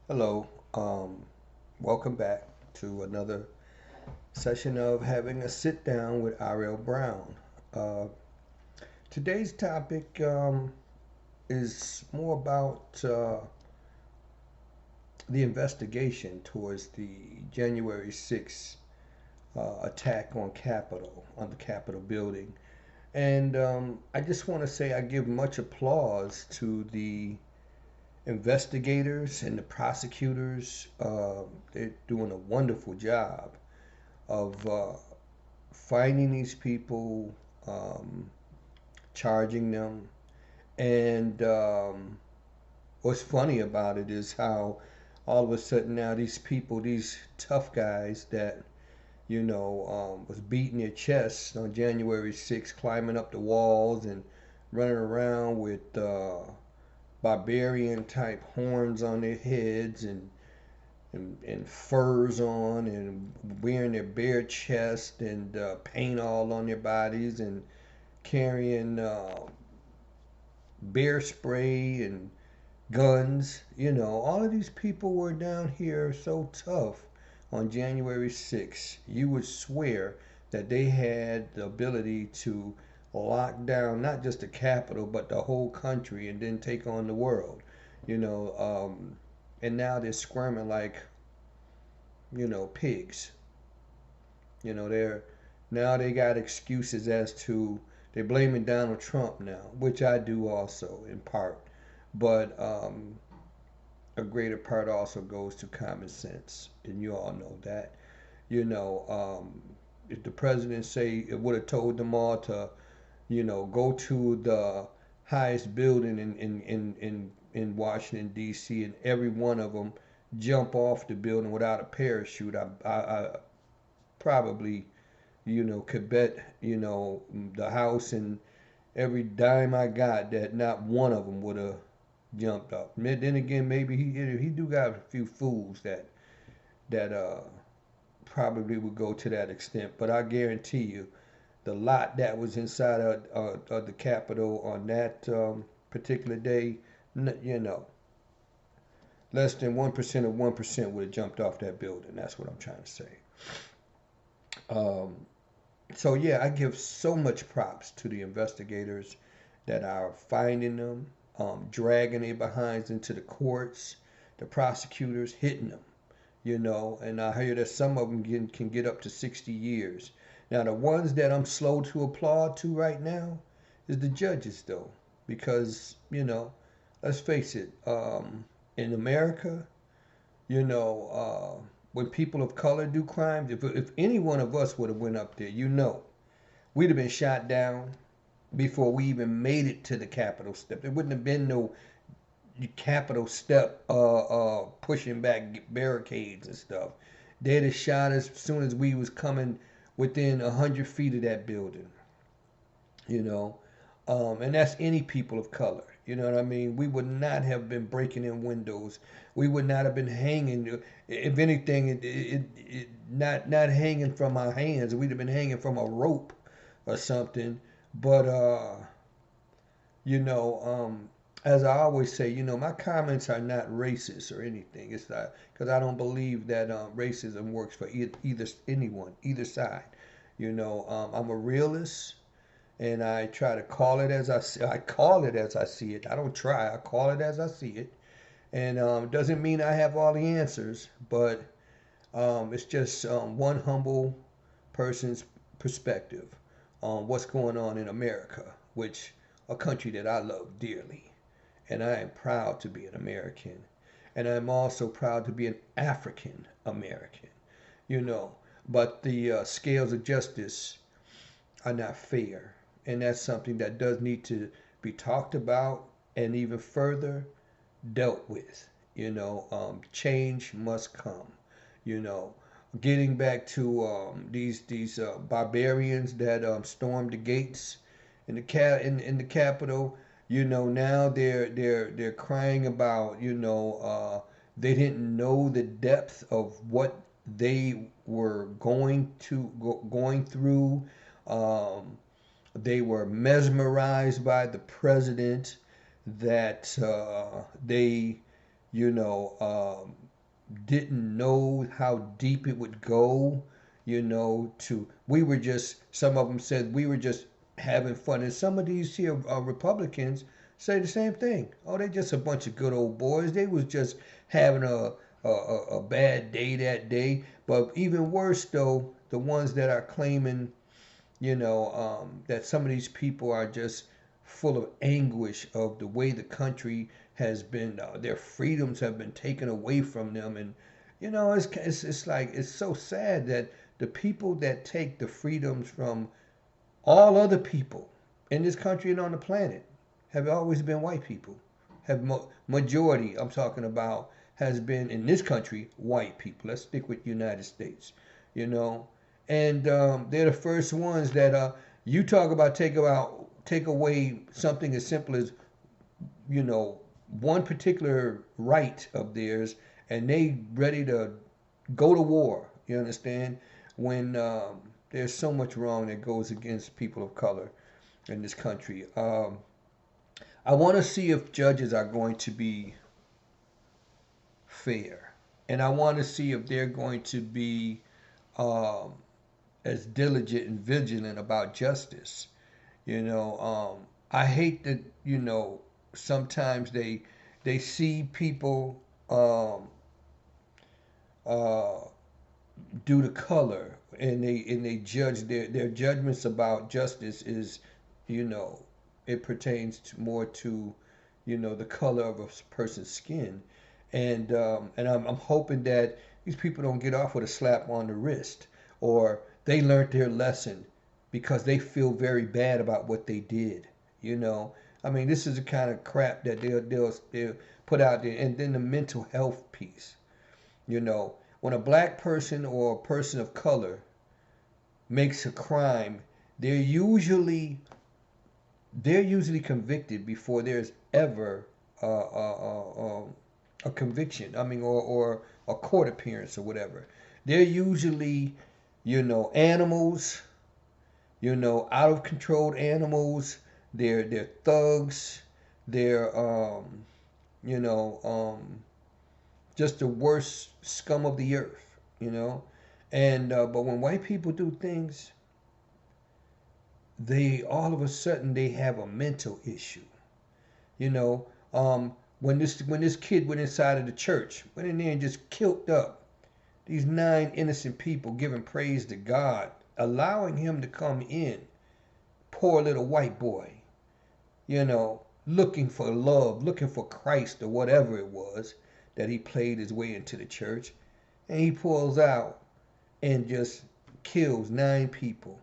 Hello, welcome back to another session of having a sit down with R.L. Brown. Uh, Today's topic is more about the investigation towards the January 6th attack on the Capitol building. And I just want to say I give much applause to the investigators and the prosecutors. They're doing a wonderful job of finding these people, um, charging them. And what's funny about it is how all of a sudden now these people, these tough guys that, was beating their chests on January 6th, climbing up the walls and running around with barbarian type horns on their heads and furs on and wearing their bare chest and paint all on their bodies and carrying bear spray and guns. All of these people were down here so tough on January 6th. You would swear that they had the ability to lock down not just the capital but the whole country and then take on the world. You know, and now they're squirming like pigs. They're now they got excuses as to they're blaming Donald Trump now, which I do also in part, but a greater part also goes to common sense, and you all know that. If the president say it would have told them all to, go to the highest building in Washington D.C. and every one of them jump off the building without a parachute, I probably, could bet, the house and every dime I got that not one of them would have jumped up. Then again, maybe he do got a few fools that probably would go to that extent. But I guarantee you, the lot that was inside of the Capitol on that particular day, you know, less than 1% of 1% would have jumped off that building. That's what I'm trying to say. Um, so yeah, I give so much props to the investigators that are finding them, dragging their behinds into the courts, the prosecutors hitting them, and I hear that some of them can get up to 60 years. Now, the ones that I'm slow to applaud to right now is the judges, though, because, let's face it, in America, when people of color do crimes, if any one of us would have went up there, we'd have been shot down before we even made it to the Capitol step. There wouldn't have been no Capitol step pushing back barricades and stuff. They'd have shot us as soon as we was coming within 100 feet of that building. You know, and that's any people of color. You know what I mean? We would not have been breaking in windows. We would not have been hanging. If anything, not hanging from our hands. We'd have been hanging from a rope or something. But you know, as I always say, my comments are not racist or anything. It's not because I don't believe that racism works for either anyone, either side. I'm a realist, and I try to call it as I call it as I see it. I don't try. I call it as I see it, and doesn't mean I have all the answers, but it's just one humble person's perspective on what's going on in America, which a country that I love dearly, and I am proud to be an American, and I'm also proud to be an African American. You know, but the scales of justice are not fair. And that's something that does need to be talked about and even further dealt with. Change must come. You know, getting back to these barbarians that stormed the gates in the Capitol. Now they're crying about they didn't know the depth of what they were going through. Um, they were mesmerized by the president that they didn't know how deep it would go, we were just, some of them said we were just having fun. And some of these here Republicans say the same thing. Oh, they just a bunch of good old boys. They was just having a bad day that day. But even worse, though, the ones that are claiming, that some of these people are just full of anguish of the way the country has been, their freedoms have been taken away from them. And, it's like, it's so sad that the people that take the freedoms from all other people in this country and on the planet have always been white people. Majority, I'm talking about, has been in this country white people. Let's stick with United States, you know. And they're the first ones that you talk about take away something as simple as one particular right of theirs, and they ready to go to war. You understand? When there's so much wrong that goes against people of color in this country. I want to see if judges are going to be fair, and I want to see if they're going to be as diligent and vigilant about justice. I hate that sometimes they see people uh, due to color, and they judge their judgments about justice is you know it pertains more to the color of a person's skin, and I'm hoping that these people don't get off with a slap on the wrist, or they learned their lesson because they feel very bad about what they did. I mean, this is the kind of crap that they'll put out there. And then the mental health piece. When a black person or a person of color makes a crime, they're usually convicted before there's ever a conviction. I mean, or a court appearance or whatever. They're usually, animals, out of controlled animals. They're thugs. They're you know, just the worst scum of the earth. And but when white people do things, they all of a sudden they have a mental issue. You know, when this kid went inside of the church, went in there and just killed up these 9 innocent people, giving praise to God, allowing him to come in, poor little white boy, looking for love, looking for Christ or whatever it was that he played his way into the church, and he pulls out and just kills 9 people.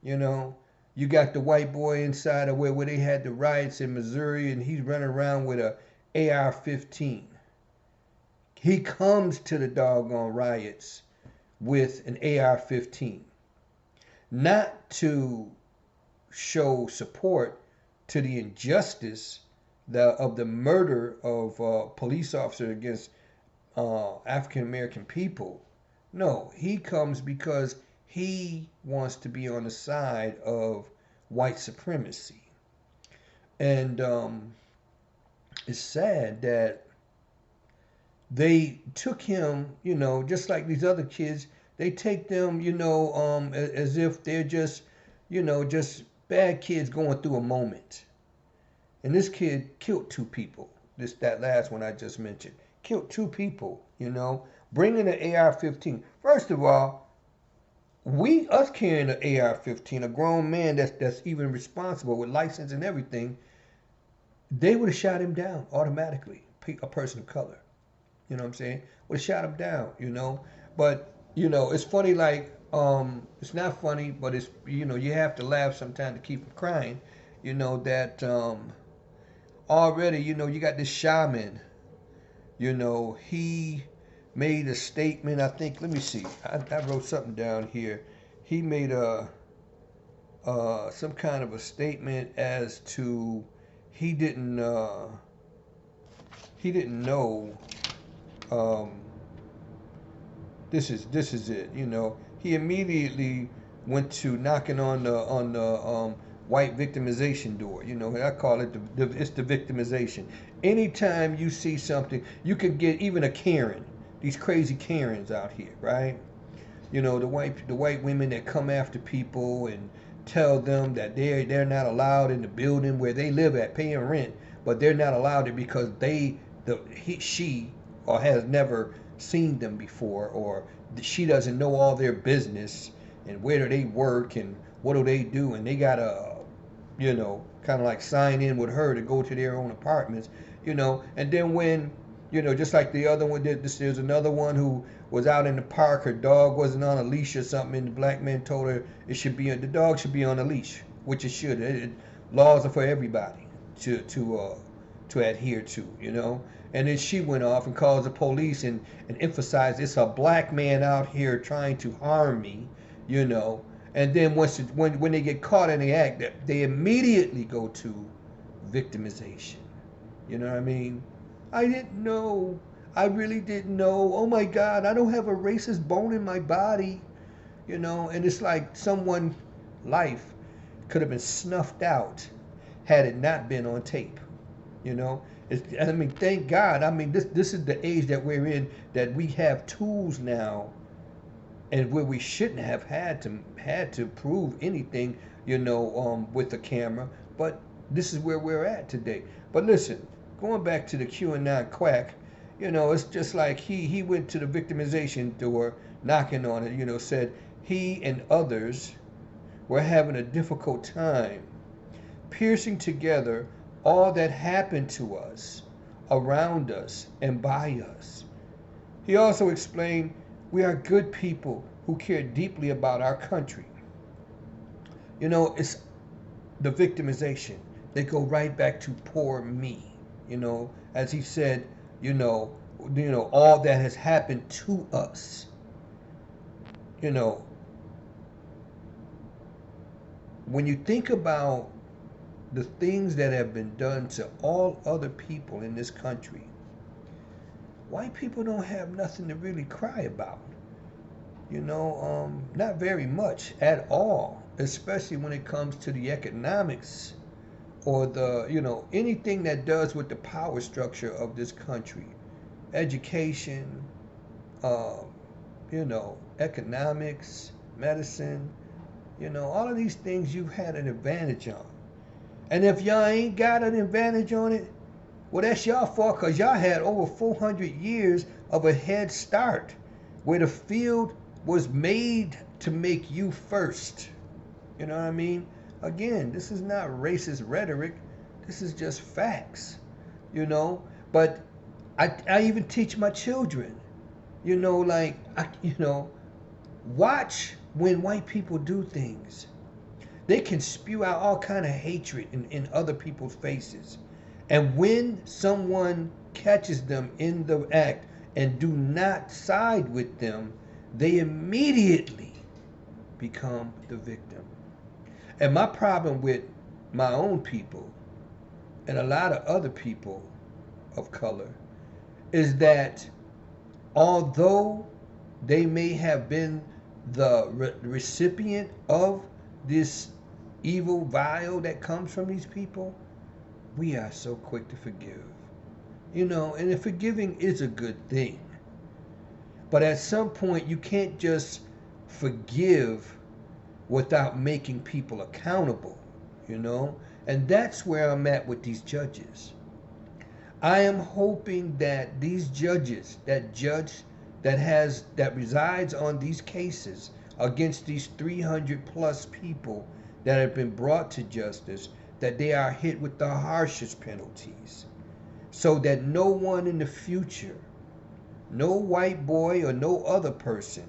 You got the white boy inside of where they had the riots in Missouri, and he's running around with a AR-15. He comes to the doggone riots with an AR-15, not to show support to the injustice of the murder of police officers against African American people. No, he comes because he wants to be on the side of white supremacy. And it's sad that they took him, just like these other kids, they take them, as if they're just, just bad kids going through a moment. And this kid killed 2 people. That last one I just mentioned. Killed 2 people, bringing an AR-15. First of all, us carrying an AR-15, a grown man that's even responsible with license and everything, they would have shot him down automatically. A person of color, you know what I'm saying? Would have shot him down, But it's funny. Like it's not funny, but it's you have to laugh sometimes to keep from crying. That already you got this shaman. He made a statement. I think. Let me see. I wrote something down here. He made some kind of a statement as to he didn't know. This is it. He immediately went to knocking on the white victimization door. You know, I call it it's the victimization. Anytime you see something, you can get even a Karen, these crazy Karens out here, right? You know, the white women that come after people and tell them that they're not allowed in the building where they live at paying rent, but they're not allowed it because she or has never seen them before, or she doesn't know all their business and where do they work and what do they do, and they gotta, kind of like sign in with her to go to their own apartments, and then when, just like the other one did this, there's another one who was out in the park, her dog wasn't on a leash or something, and the black man told her the dog should be on a leash, which it should. Laws are for everybody to adhere to. And then she went off and called the police and emphasized it's a black man out here trying to harm me. And then when they get caught in the act, they immediately go to victimization. You know what I mean? I didn't know. I really didn't know. Oh my God, I don't have a racist bone in my body. And it's like someone's life could have been snuffed out had it not been on tape. Thank God. This is the age that we're in, that we have tools now, and where we shouldn't have had to prove anything, with the camera. But this is where we're at today. But listen, going back to the QAnon quack, it's just like he went to the victimization door, knocking on it. Said he and others were having a difficult time piercing together all that happened to us, around us, and by us. He also explained, we are good people who care deeply about our country. It's the victimization. They go right back to poor me. As he said, all that has happened to us. When you think about the things that have been done to all other people in this country, white people don't have nothing to really cry about. Not very much at all, especially when it comes to the economics or the, anything that does with the power structure of this country. Education, economics, medicine, all of these things you've had an advantage on. And if y'all ain't got an advantage on it, well, that's y'all fault, because y'all had over 400 years of a head start where the field was made to make you first. You know what I mean? Again, this is not racist rhetoric. This is just facts, But I even teach my children, watch when white people do things. They can spew out all kind of hatred in other people's faces. And when someone catches them in the act and do not side with them, they immediately become the victim. And my problem with my own people and a lot of other people of color is that although they may have been the recipient of this evil vial that comes from these people, we are so quick to forgive. And forgiving is a good thing. But at some point, you can't just forgive without making people accountable, And that's where I'm at with these judges. I am hoping that these judges, that resides on these cases against these 300 plus people that have been brought to justice, that they are hit with the harshest penalties, so that no one in the future, no white boy or no other person,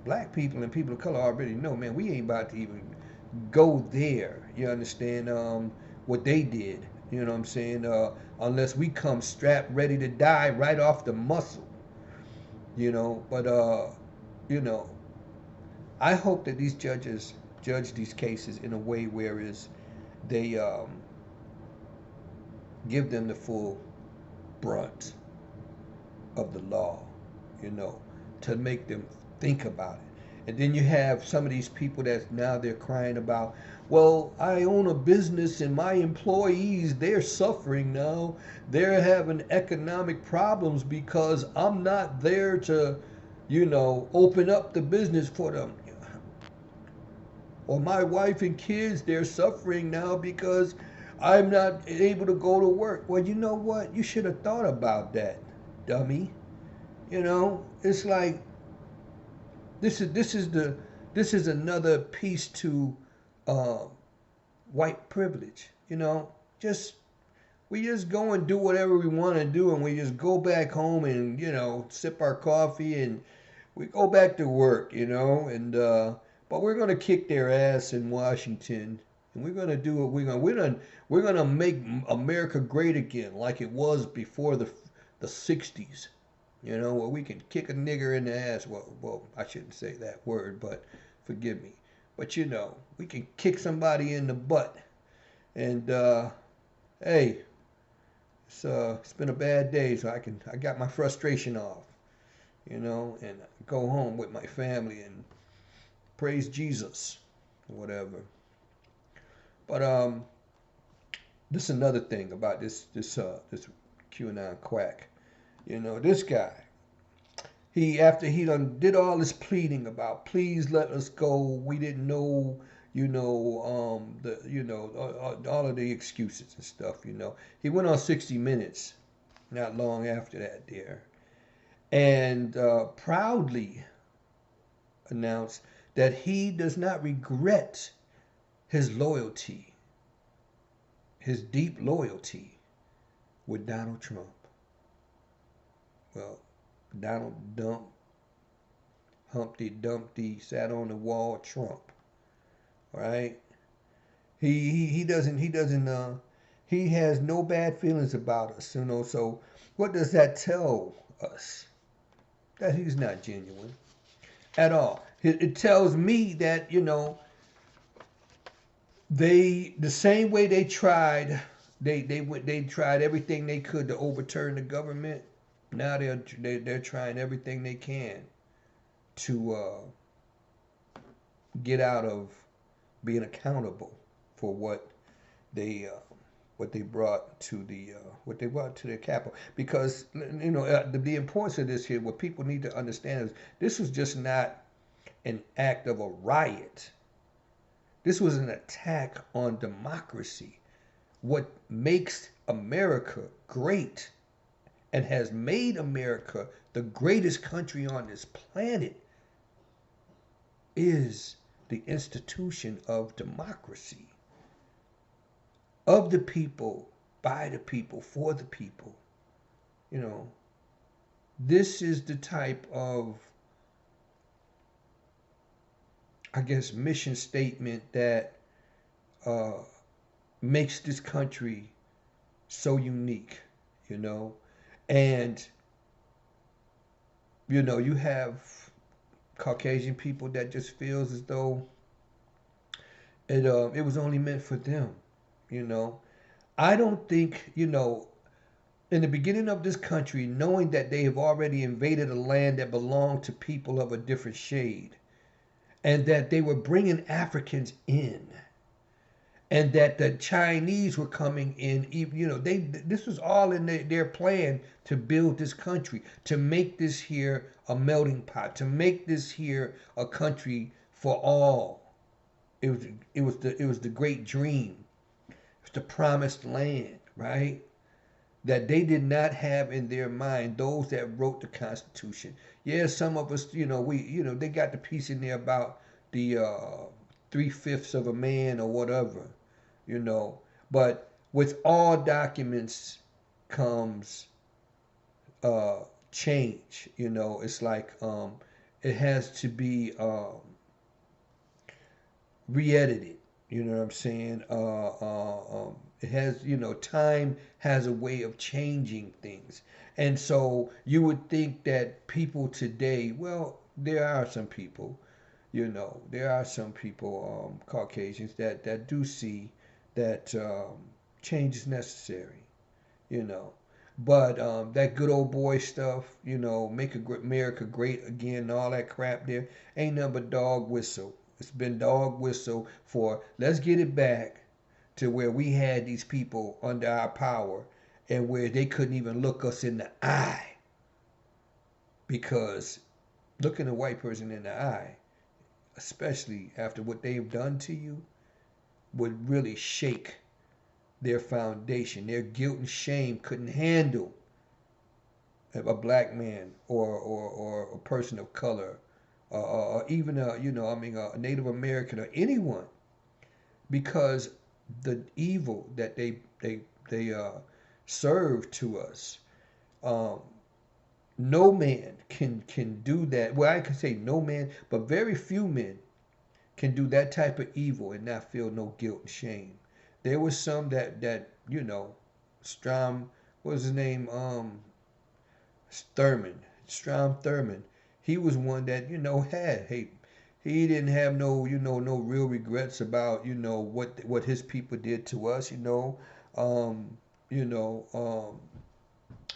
black people and people of color already know, man, we ain't about to even go there. You understand what they did? You know what I'm saying? Unless we come strapped, ready to die right off the muscle. But I hope that these judges judge these cases in a way whereas they give them the full brunt of the law, to make them think about it. And then you have some of these people that now they're crying about, well, I own a business and my employees, they're suffering now. They're having economic problems because I'm not there to, open up the business for them. Or my wife and kids, they're suffering now because I'm not able to go to work. Well, you know what? You should have thought about that, dummy. It's like this is another piece to uh, white privilege. Just we just go and do whatever we want to do, and we just go back home and sip our coffee and we go back to work. And but we're gonna kick their ass in Washington, and we're gonna do what we're gonna make America great again, like it was before the '60s. Where we can kick a nigger in the ass. Well, I shouldn't say that word, but forgive me. But we can kick somebody in the butt. And hey, it's been a bad day, so I got my frustration off, and go home with my family and praise Jesus, or whatever. But this is another thing about this QAnon quack. This guy, after he done did all this pleading about please let us go, we didn't know, all of the excuses and stuff. He went on 60 Minutes not long after that there, and proudly announced that he does not regret his loyalty, his deep loyalty with Donald Trump. Well, Donald Humpty Dumpty sat on the wall Trump, right? He doesn't he has no bad feelings about us, So what does that tell us? That he's not genuine at all. It tells me that the same way they tried they tried everything they could to overturn the government. Now they're trying everything they can to get out of being accountable for what they brought to the Capitol. Because the importance of this here, what people need to understand is this was just not an act of a riot. This was an attack on democracy. What makes America great and has made America the greatest country on this planet is the institution of democracy. Of the people, by the people, for the people. This is the type of, I guess, mission statement that makes this country so unique, and you have Caucasian people that just feels as though it was only meant for them. I don't think in the beginning of this country, knowing that they have already invaded a land that belonged to people of a different shade, and that they were bringing Africans in, and that the Chinese were coming in. This was all in their plan to build this country, to make this here a melting pot, to make this here a country for all. It was the great dream. It was the promised land, right? That they did not have in their mind, those that wrote the Constitution. Yeah, some of us, they got the piece in there about the 3/5 of a man or whatever, But with all documents comes change. It's like it has to be re-edited. You know what I'm saying? It has, time has a way of changing things. And so you would think that people today, well, there are some people, Caucasians, that do see that change is necessary, But that good old boy stuff, you know, make America great again, and all that crap there, ain't nothing but dog whistle. It's been dog whistle for let's get it back to where we had these people under our power and where they couldn't even look us in the eye, because looking a white person in the eye, especially after what they've done to you, would really shake their foundation. Their guilt and shame couldn't handle a black man or a person of color, or even a Native American or anyone, because the evil that they serve to us. Um, no man can do that. Well, I can say no man, but very few men can do that type of evil and not feel no guilt and shame. There was some that Strom, what was his name? Strom Thurmond. He was one that had hate. He didn't have no real regrets about what his people did to us. Um, you know,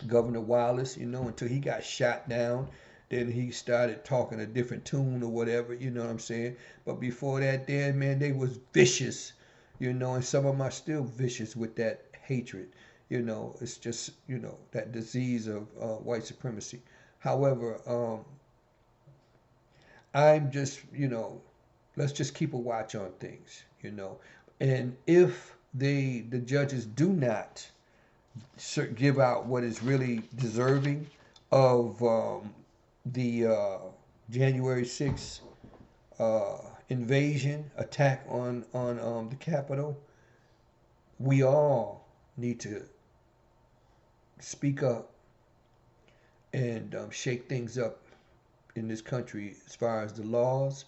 Governor Wallace. Until he got shot down. Then he started talking a different tune or whatever, you know what I'm saying? But before that, then, man, they was vicious, and some of them are still vicious with that hatred. It's just, that disease of white supremacy. However, I'm just, let's just keep a watch on things. And if the judges do not give out what is really deserving of the January 6th invasion attack on the Capitol, we all need to speak up and shake things up in this country as far as the laws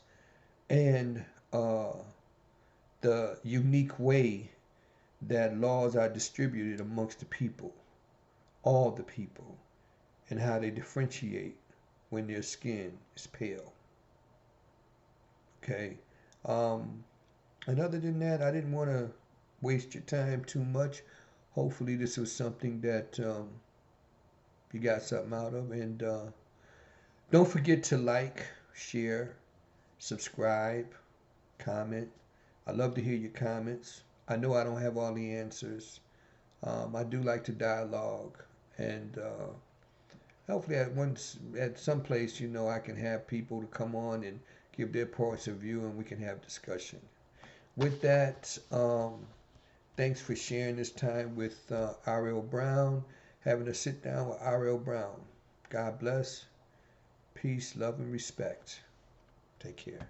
and the unique way that laws are distributed amongst the people, all the people, and how they differentiate when their skin is pale. Okay. And other than that, I didn't want to waste your time too much. Hopefully, this was something that you got something out of. And don't forget to like, share, subscribe, comment. I love to hear your comments. I know I don't have all the answers. I do like to dialogue, and hopefully at some place, I can have people to come on and give their points of view, and we can have discussion. With that, thanks for sharing this time with R.L. Brown, having a sit down with R.L. Brown. God bless. Peace, love, and respect. Take care.